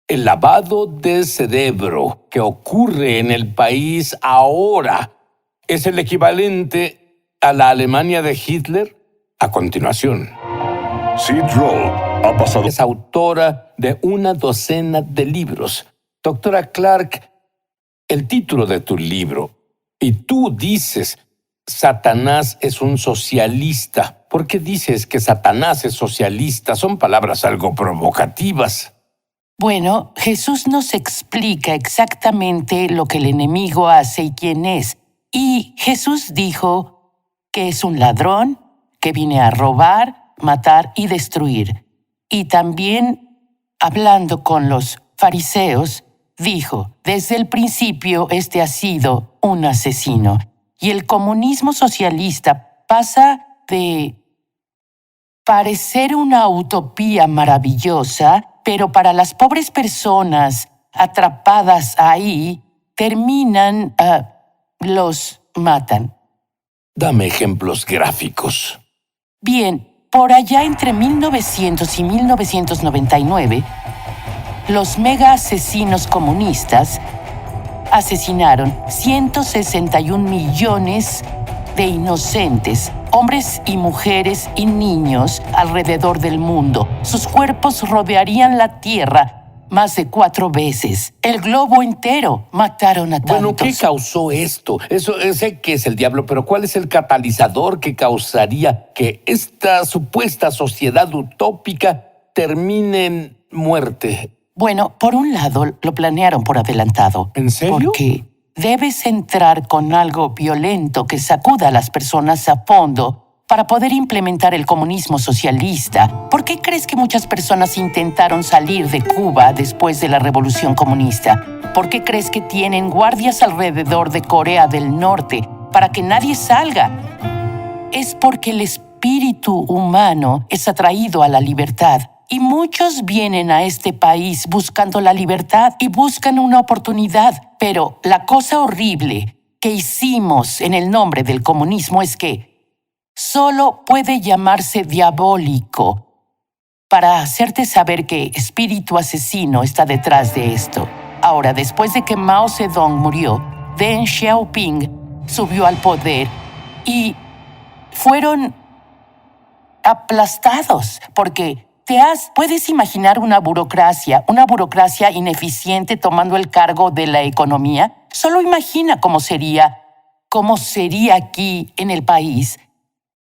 El lavado de cerebro que ocurre en el país ahora es el equivalente a la Alemania de Hitler a continuación. Sid Roth ha pasado... Es autora de una docena de libros. Doctora Clark, el título de tu libro, y tú dices, Satanás es un socialista. ¿Por qué dices que Satanás es socialista? Son palabras algo provocativas. Bueno, Jesús nos explica exactamente lo que el enemigo hace y quién es. Y Jesús dijo que es un ladrón, que viene a robar, matar y destruir. Y también, hablando con los fariseos, dijo, desde el principio este ha sido un asesino. Y el comunismo socialista pasa de parecer una utopía maravillosa, pero para las pobres personas atrapadas ahí, los matan. Dame ejemplos gráficos. Bien, por allá entre 1900 y 1999, los mega asesinos comunistas asesinaron 161 millones de inocentes, hombres y mujeres y niños alrededor del mundo. Sus cuerpos rodearían la Tierra más de 4 veces. El globo entero mataron a tantos. Bueno, ¿qué causó esto? Eso sé que es el diablo, pero ¿cuál es el catalizador que causaría que esta supuesta sociedad utópica termine en muerte? Bueno, por un lado, lo planearon por adelantado. ¿En serio? Porque debes entrar con algo violento que sacuda a las personas a fondo para poder implementar el comunismo socialista. ¿Por qué crees que muchas personas intentaron salir de Cuba después de la Revolución Comunista? ¿Por qué crees que tienen guardias alrededor de Corea del Norte para que nadie salga? Es porque el espíritu humano es atraído a la libertad. Y muchos vienen a este país buscando la libertad y buscan una oportunidad. Pero la cosa horrible que hicimos en el nombre del comunismo es que solo puede llamarse diabólico para hacerte saber que espíritu asesino está detrás de esto. Ahora, después de que Mao Zedong murió, Deng Xiaoping subió al poder y fueron aplastados porque ¿puedes imaginar una burocracia ineficiente tomando el cargo de la economía? Solo imagina cómo sería aquí en el país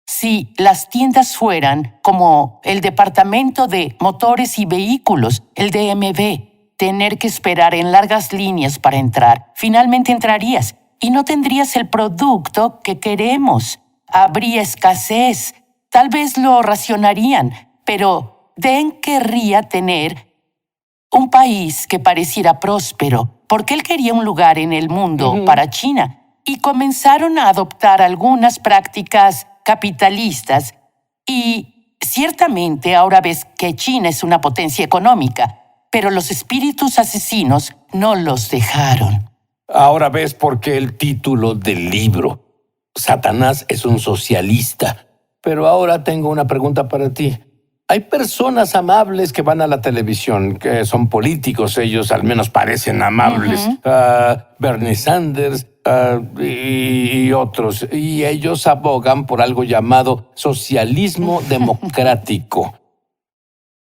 si las tiendas fueran como el departamento de motores y vehículos, el DMV. Tener que esperar en largas líneas para entrar. Finalmente entrarías y no tendrías el producto que queremos. Habría escasez. Tal vez lo racionarían, pero Deng querría tener un país que pareciera próspero, porque él quería un lugar en el mundo para China. Y comenzaron a adoptar algunas prácticas capitalistas y ciertamente ahora ves que China es una potencia económica, pero los espíritus asesinos no los dejaron. Ahora ves por qué el título del libro. Satanás es un socialista. Pero ahora tengo una pregunta para ti. Hay personas amables que van a la televisión, que son políticos, ellos al menos parecen amables. Bernie Sanders y otros. Y ellos abogan por algo llamado socialismo democrático.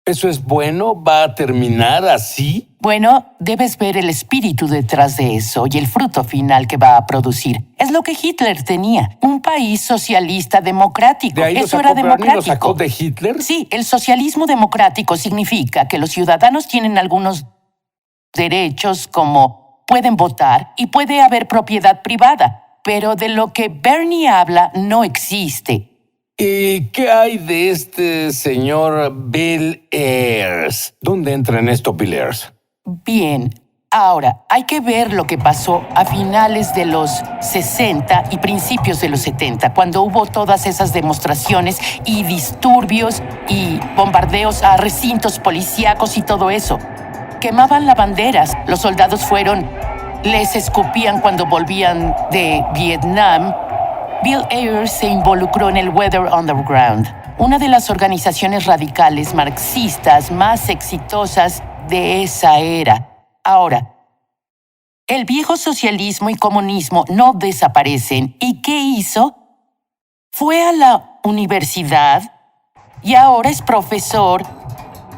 ¿Eso es bueno? ¿Va a terminar así? Bueno, debes ver el espíritu detrás de eso y el fruto final que va a producir. Es lo que Hitler tenía, un país socialista democrático. ¿De ahí eso era democrático. ¿Lo sacó de Hitler? Sí, el socialismo democrático significa que los ciudadanos tienen algunos derechos como pueden votar y puede haber propiedad privada, pero de lo que Bernie habla no existe. ¿Y qué hay de este señor Bill Ayers? ¿Dónde entra en esto Bill Ayers? Bien, ahora hay que ver lo que pasó a finales de los 60 y principios de los 70, cuando hubo todas esas demostraciones y disturbios y bombardeos a recintos policíacos y todo eso. Quemaban lavanderas, los soldados les escupían cuando volvían de Vietnam. Bill Ayers se involucró en el Weather Underground, una de las organizaciones radicales marxistas más exitosas de esa era. Ahora, el viejo socialismo y comunismo no desaparecen. ¿Y qué hizo? Fue a la universidad y ahora es profesor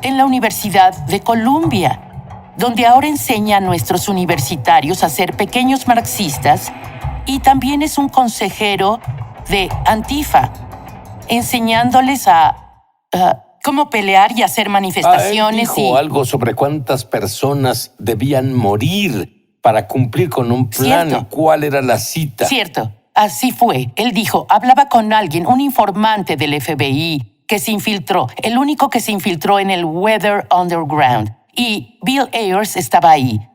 en la Universidad de Columbia, donde ahora enseña a nuestros universitarios a ser pequeños marxistas y también es un consejero de Antifa, enseñándoles a cómo pelear y hacer manifestaciones. Él dijo algo sobre cuántas personas debían morir para cumplir con un plan. Cierto. ¿Cuál era la cita? Cierto, así fue. Él dijo, hablaba con alguien, un informante del FBI que se infiltró, el único que se infiltró en el Weather Underground. Y Bill Ayers estaba ahí.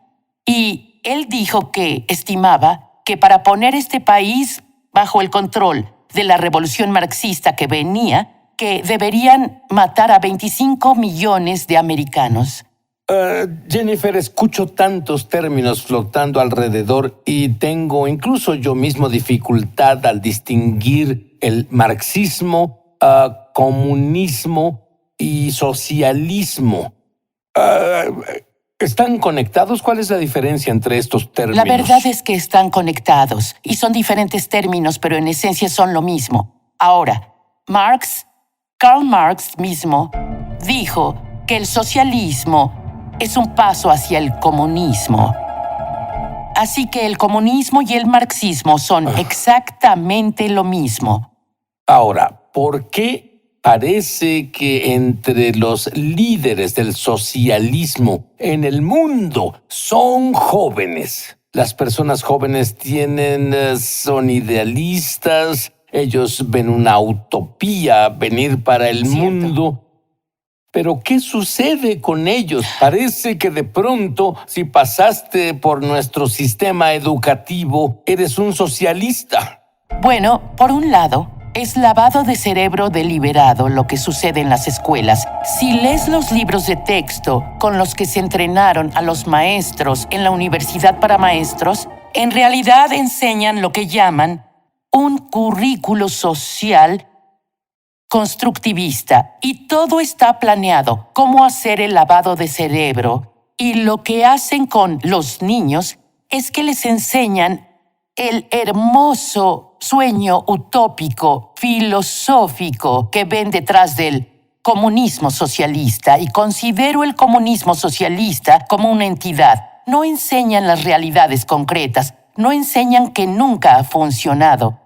Y él dijo que estimaba que para poner este país bajo el control de la revolución marxista que venía, que deberían matar a 25 millones de americanos. Jennifer, escucho tantos términos flotando alrededor y tengo incluso yo mismo dificultad al distinguir el marxismo, comunismo y socialismo. ¿Están conectados? ¿Cuál es la diferencia entre estos términos? La verdad es que están conectados y son diferentes términos, pero en esencia son lo mismo. Ahora, Karl Marx mismo dijo que el socialismo es un paso hacia el comunismo. Así que el comunismo y el marxismo son exactamente lo mismo. Ahora, ¿por qué parece que entre los líderes del socialismo en el mundo son jóvenes? Las personas jóvenes son idealistas, ellos ven una utopía venir para el mundo. Pero, ¿qué sucede con ellos? Parece que de pronto, si pasaste por nuestro sistema educativo, eres un socialista. Bueno, por un lado, es lavado de cerebro deliberado lo que sucede en las escuelas. Si lees los libros de texto con los que se entrenaron a los maestros en la Universidad para Maestros, en realidad enseñan lo que llaman un currículo social constructivista, y todo está planeado, cómo hacer el lavado de cerebro. Y lo que hacen con los niños es que les enseñan el hermoso sueño utópico, filosófico que ven detrás del comunismo socialista, y considero el comunismo socialista como una entidad. No enseñan las realidades concretas, no enseñan que nunca ha funcionado,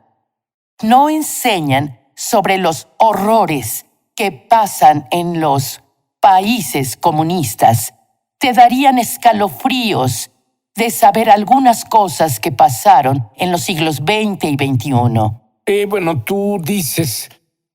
no enseñan sobre los horrores que pasan en los países comunistas. Te darían escalofríos de saber algunas cosas que pasaron en los siglos XX y XXI. Bueno, tú dices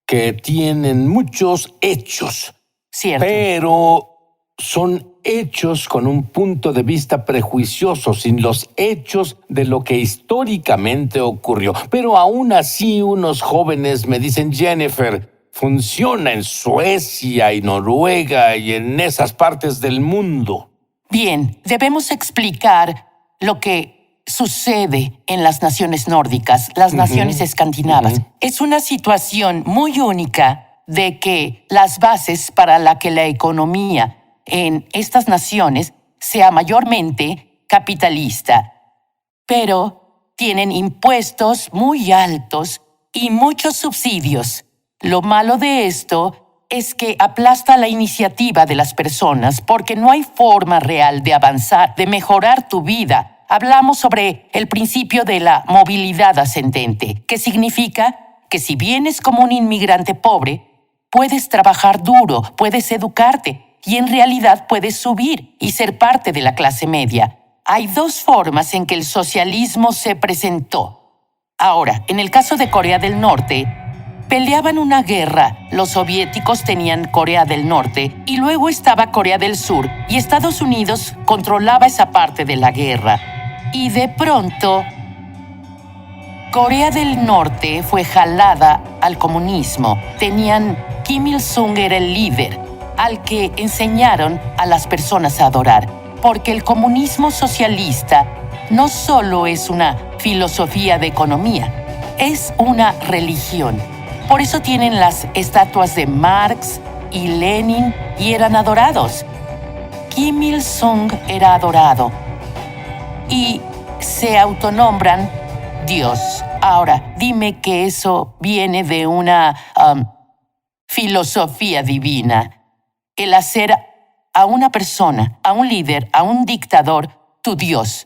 que tienen muchos hechos. Cierto. Pero son hechos con un punto de vista prejuicioso, sin los hechos de lo que históricamente ocurrió. Pero aún así, unos jóvenes me dicen, Jennifer, funciona en Suecia y Noruega y en esas partes del mundo. Bien, debemos explicar lo que sucede en las naciones nórdicas, las naciones escandinavas. Es una situación muy única de que las bases para la que la economía en estas naciones sea mayormente capitalista, pero tienen impuestos muy altos y muchos subsidios. Lo malo de esto es que aplasta la iniciativa de las personas porque no hay forma real de avanzar, de mejorar tu vida. Hablamos sobre el principio de la movilidad ascendente, que significa que si vienes como un inmigrante pobre, puedes trabajar duro, puedes educarte y en realidad puedes subir y ser parte de la clase media. Hay dos formas en que el socialismo se presentó. Ahora, en el caso de Corea del Norte, peleaban una guerra. Los soviéticos tenían Corea del Norte y luego estaba Corea del Sur y Estados Unidos controlaba esa parte de la guerra. Y de pronto, Corea del Norte fue jalada al comunismo. Kim Il-sung era el líder al que enseñaron a las personas a adorar, porque el comunismo socialista no solo es una filosofía de economía, es una religión. Por eso tienen las estatuas de Marx y Lenin y eran adorados. Kim Il-sung era adorado y se autonombran Dios. Ahora, dime que eso viene de una filosofía divina. El hacer a una persona, a un líder, a un dictador, tu Dios.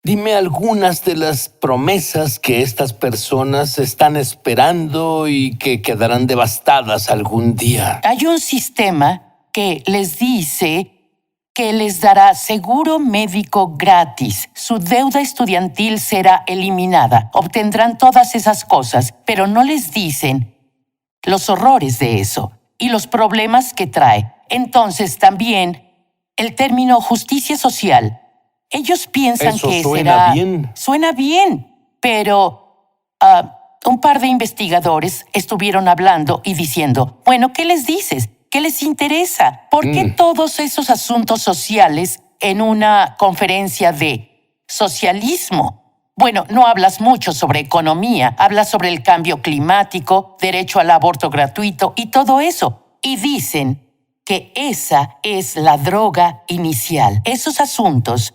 Dime algunas de las promesas que estas personas están esperando y que quedarán devastadas algún día. Hay un sistema que les dice que les dará seguro médico gratis. Su deuda estudiantil será eliminada. Obtendrán todas esas cosas, pero no les dicen los horrores de eso y los problemas que trae. Entonces también el término justicia social. Ellos piensan Eso que suena será... bien. Suena bien, pero un par de investigadores estuvieron hablando y diciendo, bueno, ¿qué les dices? ¿Qué les interesa? ¿Por qué todos esos asuntos sociales en una conferencia de socialismo? Bueno, no hablas mucho sobre economía, hablas sobre el cambio climático, derecho al aborto gratuito y todo eso. Y dicen que esa es la droga inicial. Esos asuntos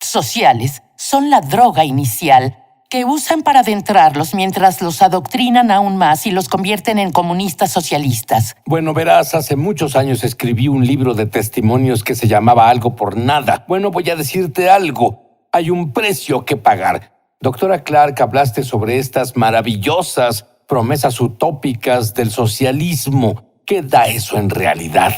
sociales son la droga inicial que usan para adentrarlos mientras los adoctrinan aún más y los convierten en comunistas socialistas. Bueno, verás, hace muchos años escribí un libro de testimonios que se llamaba Algo por Nada. Bueno, voy a decirte algo. Hay un precio que pagar. Doctora Clark, hablaste sobre estas maravillosas promesas utópicas del socialismo. ¿Qué da eso en realidad?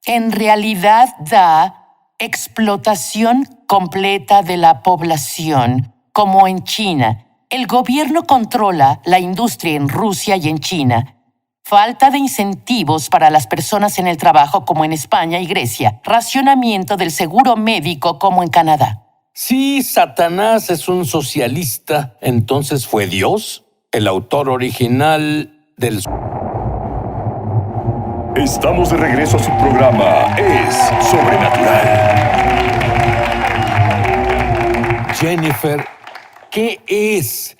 En realidad da explotación completa de la población, como en China. El gobierno controla la industria en Rusia y en China. Falta de incentivos para las personas en el trabajo, como en España y Grecia. Racionamiento del seguro médico, como en Canadá. Si Satanás es un socialista, ¿entonces fue Dios? El autor original del... Estamos de regreso a su programa Es Sobrenatural. Jennifer, ¿qué es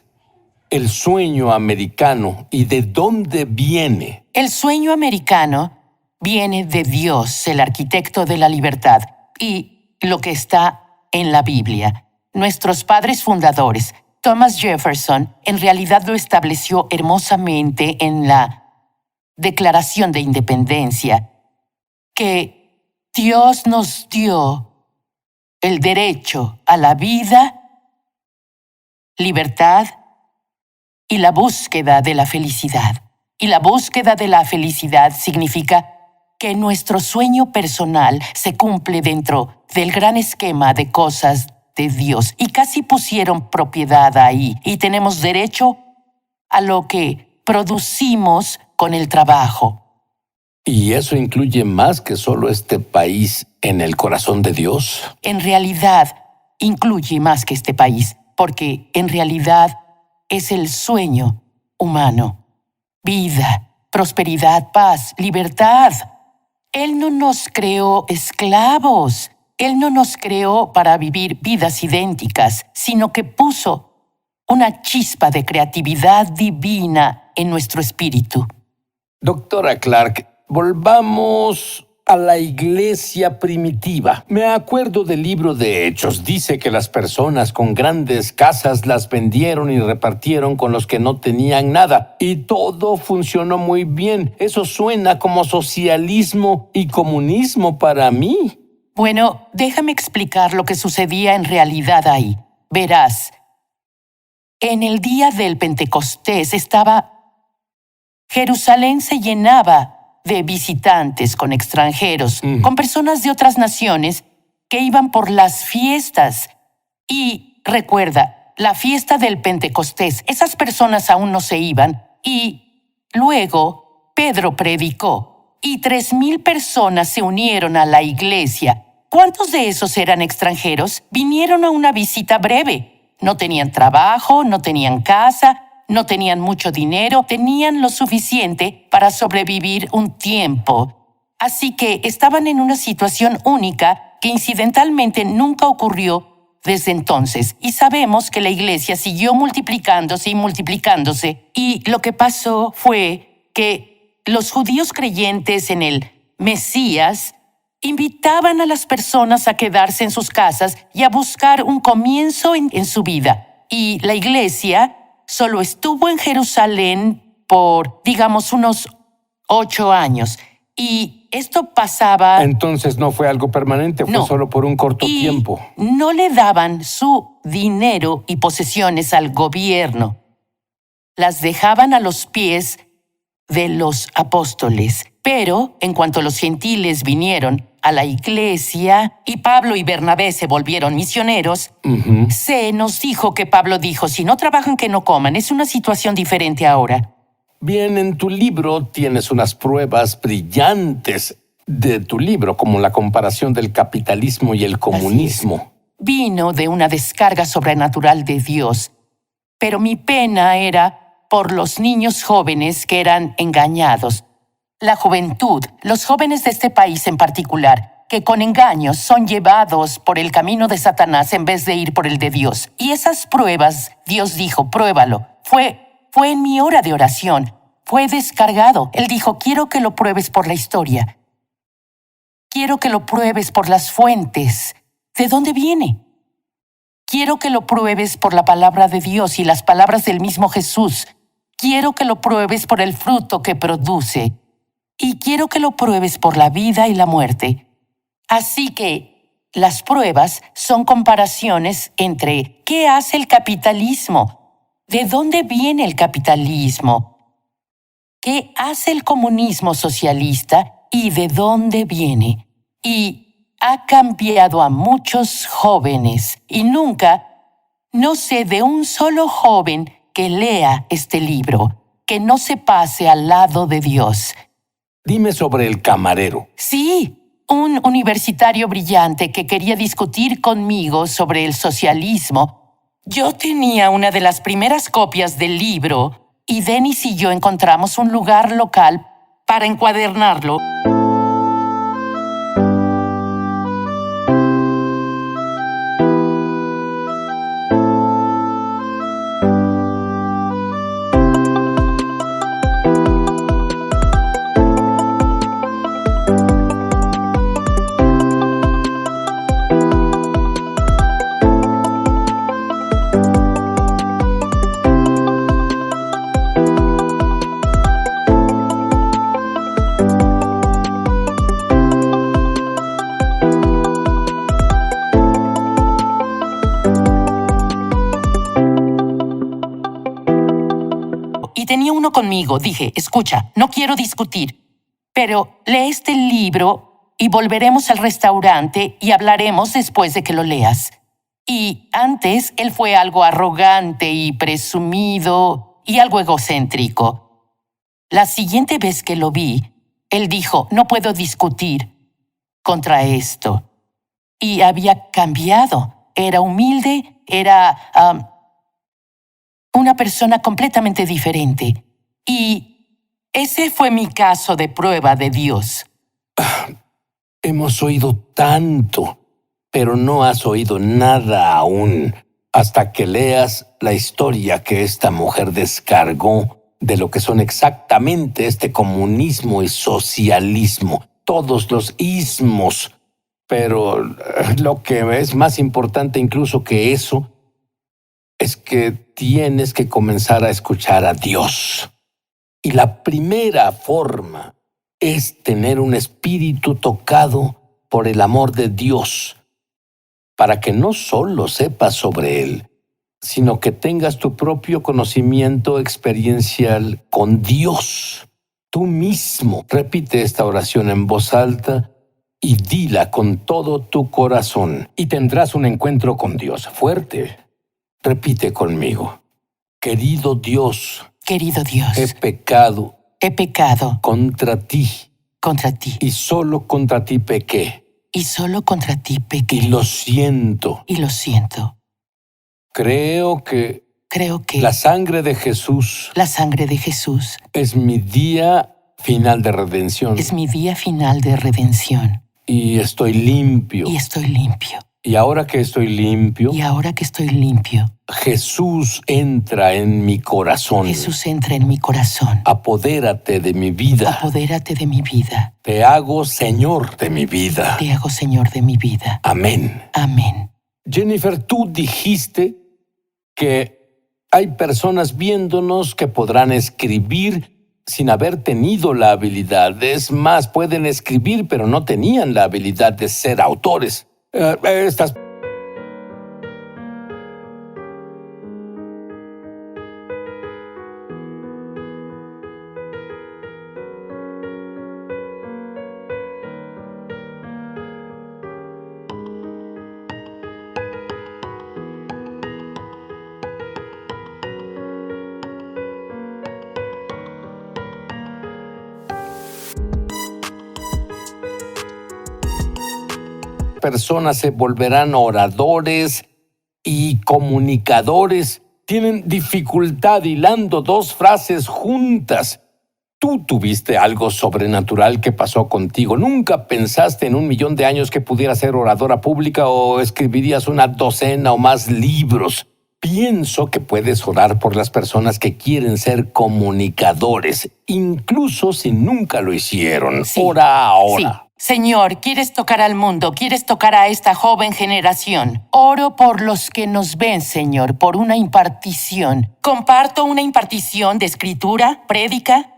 el sueño americano y de dónde viene? El sueño americano viene de Dios, el arquitecto de la libertad, y lo que está en la Biblia. Nuestros padres fundadores, Thomas Jefferson, en realidad lo estableció hermosamente en la Declaración de Independencia, que Dios nos dio el derecho a la vida, libertad y la búsqueda de la felicidad. Y la búsqueda de la felicidad significa que nuestro sueño personal se cumple dentro del gran esquema de cosas de Dios. Y casi pusieron propiedad ahí. Y tenemos derecho a lo que producimos con el trabajo. ¿Y eso incluye más que solo este país en el corazón de Dios? En realidad, incluye más que este país, porque en realidad es el sueño humano. Vida, prosperidad, paz, libertad. Él no nos creó esclavos. Él no nos creó para vivir vidas idénticas, sino que puso una chispa de creatividad divina en nuestro espíritu. Doctora Clark, volvamos a la iglesia primitiva. Me acuerdo del libro de Hechos. Dice que las personas con grandes casas las vendieron y repartieron con los que no tenían nada. Y todo funcionó muy bien. Eso suena como socialismo y comunismo para mí. Bueno, déjame explicar lo que sucedía en realidad ahí. Verás, en el día del Pentecostés Jerusalén se llenaba de visitantes con extranjeros, con personas de otras naciones que iban por las fiestas. Y recuerda, la fiesta del Pentecostés, esas personas aún no se iban. Y luego Pedro predicó y 3,000 personas se unieron a la iglesia. ¿Cuántos de esos eran extranjeros? Vinieron a una visita breve. No tenían trabajo, no tenían casa, no tenían mucho dinero, tenían lo suficiente para sobrevivir un tiempo. Así que estaban en una situación única que incidentalmente nunca ocurrió desde entonces. Y sabemos que la iglesia siguió multiplicándose y multiplicándose. Y lo que pasó fue que los judíos creyentes en el Mesías invitaban a las personas a quedarse en sus casas y a buscar un comienzo en su vida. Y la iglesia solo estuvo en Jerusalén por, digamos, unos 8 años. Y esto pasaba... Entonces no fue algo permanente, fue No. solo por un corto y tiempo. no le daban su dinero y posesiones al gobierno. Las dejaban a los pies de los apóstoles. Pero en cuanto los gentiles vinieron a la iglesia y Pablo y Bernabé se volvieron misioneros, se nos dijo que Pablo dijo, si no trabajan, que no coman. Es una situación diferente ahora. Bien, en tu libro tienes unas pruebas brillantes de tu libro, como la comparación del capitalismo y el comunismo. Vino de una descarga sobrenatural de Dios, pero mi pena era por los niños jóvenes que eran engañados. La juventud, los jóvenes de este país en particular, que con engaños son llevados por el camino de Satanás en vez de ir por el de Dios. Y esas pruebas, Dios dijo, pruébalo. Fue en mi hora de oración. Fue descargado. Él dijo, quiero que lo pruebes por la historia. Quiero que lo pruebes por las fuentes. ¿De dónde viene? Quiero que lo pruebes por la palabra de Dios y las palabras del mismo Jesús. Quiero que lo pruebes por el fruto que produce. Y quiero que lo pruebes por la vida y la muerte. Así que las pruebas son comparaciones entre ¿qué hace el capitalismo? ¿De dónde viene el capitalismo? ¿Qué hace el comunismo socialista y de dónde viene? Y ha cambiado a muchos jóvenes y no sé de un solo joven que lea este libro, que no se pase al lado de Dios. Dime sobre el camarero. Sí, un universitario brillante que quería discutir conmigo sobre el socialismo. Yo tenía una de las primeras copias del libro y Dennis y yo encontramos un lugar local para encuadernarlo. Y tenía uno conmigo. Dije, escucha, no quiero discutir, pero lee este libro y volveremos al restaurante y hablaremos después de que lo leas. Y antes él fue algo arrogante y presumido y algo egocéntrico. La siguiente vez que lo vi, él dijo, no puedo discutir contra esto. Y había cambiado. Era humilde, era una persona completamente diferente. Y ese fue mi caso de prueba de Dios. Hemos oído tanto, pero no has oído nada aún hasta que leas la historia que esta mujer descargó de lo que son exactamente este comunismo y socialismo, todos los ismos. Pero lo que es más importante incluso que eso es que tienes que comenzar a escuchar a Dios. Y la primera forma es tener un espíritu tocado por el amor de Dios, para que no solo sepas sobre Él, sino que tengas tu propio conocimiento experiencial con Dios. Tú mismo repite esta oración en voz alta y dila con todo tu corazón, y tendrás un encuentro con Dios fuerte. Repite conmigo. Querido Dios, Querido Dios, he pecado he pecado contra ti, contra ti y solo contra ti pequé, y solo contra ti pequé. y lo siento. Y lo siento. Creo que Creo que la sangre de Jesús la sangre de Jesús es mi día final de redención, es mi día final de redención. y estoy limpio. Y estoy limpio. Y ahora que estoy limpio, Y ahora que estoy limpio, Jesús entra en mi corazón. Jesús entra en mi corazón. Apodérate de mi vida. Apodérate de mi vida. Te hago Señor de mi vida. Te hago Señor de mi vida. Amén. Amén. Jennifer, tú dijiste que hay personas viéndonos que podrán escribir sin haber tenido la habilidad. Es más, pueden escribir, pero no tenían la habilidad de ser autores. Estas personas se volverán oradores y comunicadores. Tienen dificultad hilando dos frases juntas. Tú tuviste algo sobrenatural que pasó contigo. Nunca pensaste en 1.000.000 de años que pudieras ser oradora pública o escribirías una docena o más libros. Pienso que puedes orar por las personas que quieren ser comunicadores, incluso si nunca lo hicieron. Sí. Ora ahora. Sí. Señor, quieres tocar al mundo, quieres tocar a esta joven generación. Oro por los que nos ven, Señor, por una impartición. Comparto una impartición de escritura, prédica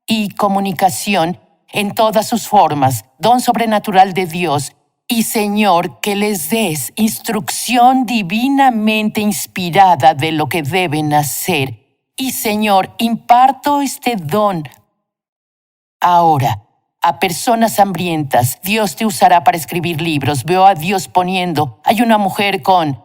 y comunicación en todas sus formas, don sobrenatural de Dios. Y, Señor, que les des instrucción divinamente inspirada de lo que deben hacer. Y, Señor, imparto este don ahora a personas hambrientas. Dios te usará para escribir libros. Veo a Dios poniendo. Hay una mujer con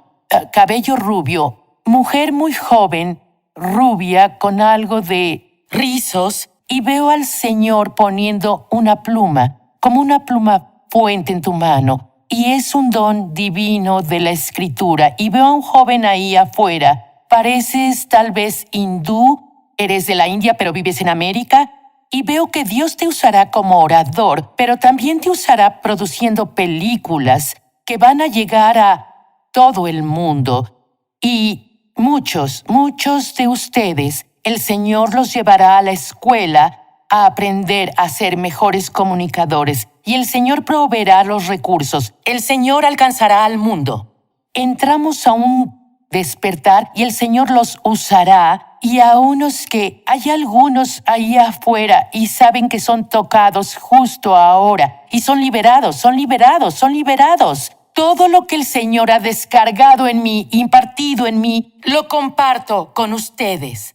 cabello rubio, mujer muy joven, rubia, con algo de rizos, y veo al Señor poniendo una pluma, como una pluma puente en tu mano, y es un don divino de la escritura. Y veo a un joven ahí afuera. Pareces tal vez hindú, eres de la India pero vives en América. Y veo que Dios te usará como orador, pero también te usará produciendo películas que van a llegar a todo el mundo. Y muchos de ustedes, el Señor los llevará a la escuela a aprender a ser mejores comunicadores. Y el Señor proveerá los recursos. El Señor alcanzará al mundo. Entramos a un despertar y el Señor los usará. Y a unos que hay algunos ahí afuera y saben que son tocados justo ahora y son liberados. Todo lo que el Señor ha descargado en mí, impartido en mí, lo comparto con ustedes.